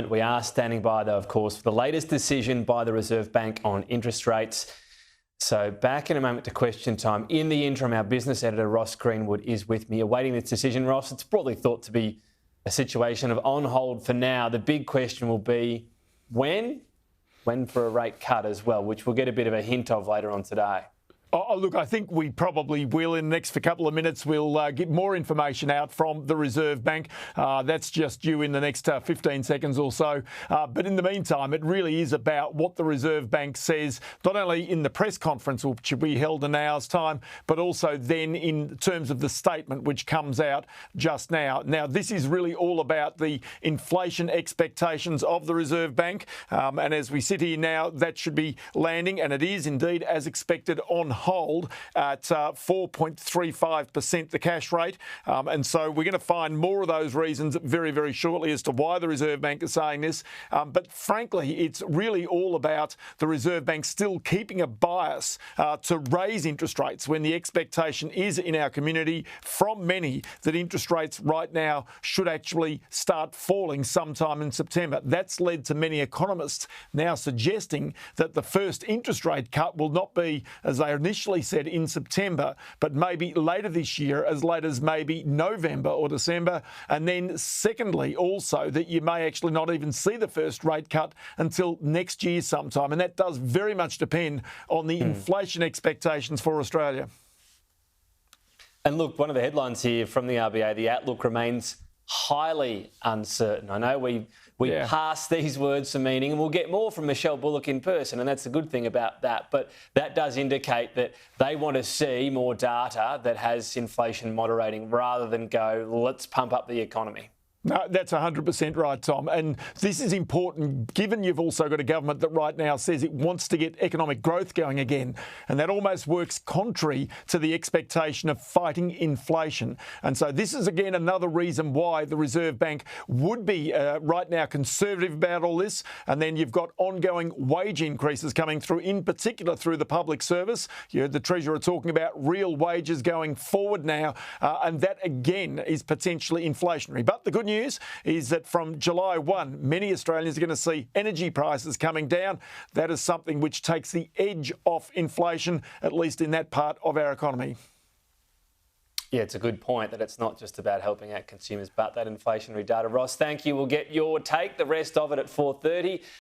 We are standing by, though, of course, for the latest decision by the Reserve Bank on interest rates. So back in a moment to question time. In the interim, our business editor, Ross Greenwood, is with me awaiting this decision. Ross, it's broadly thought to be a situation of on hold for now. The big question will be when for a rate cut as well, which we'll get a bit of a hint of later on today. Oh, look, I think we probably will in the next couple of minutes. We'll get more information out from the Reserve Bank. That's just due in the next 15 seconds or so. But in the meantime, it really is about what the Reserve Bank says, not only in the press conference, which will be held in an hour's time, but also then in terms of the statement which comes out just now. Now, this is really all about the inflation expectations of the Reserve Bank. And as we sit here now, that should be landing, and it is indeed as expected, on hold at 4.35%, the cash rate. And so we're going to find more of those reasons very, very shortly as to why the Reserve Bank is saying this. But frankly, it's really all about the Reserve Bank still keeping a bias to raise interest rates when the expectation is in our community from many that interest rates right now should actually start falling sometime in September. That's led to many economists now suggesting that the first interest rate cut will not be, as they initially said, in September, but maybe later this year, as late as maybe November or December. And then secondly, also that you may actually not even see the first rate cut until next year sometime. And that does very much depend on the inflation expectations for Australia. And look, one of the headlines here from the RBA, the outlook remains highly uncertain. I know we pass these words for meaning, and we'll get more from Michelle Bullock in person, and that's the good thing about that. But that does indicate that they want to see more data that has inflation moderating rather than go, let's pump up the economy. No, that's 100% right, Tom. And this is important, given you've also got a government that right now says it wants to get economic growth going again. And that almost works contrary to the expectation of fighting inflation. And so this is, again, another reason why the Reserve Bank would be right now conservative about all this. And then you've got ongoing wage increases coming through, in particular through the public service. You heard the Treasurer talking about real wages going forward now. And that, again, is potentially inflationary. But the good news is that from July 1, many Australians are going to see energy prices coming down. That is something which takes the edge off inflation, at least in that part of our economy. Yeah, it's a good point that it's not just about helping out consumers, but that inflationary data. Ross, thank you. We'll get your take, the rest of it at 4:30.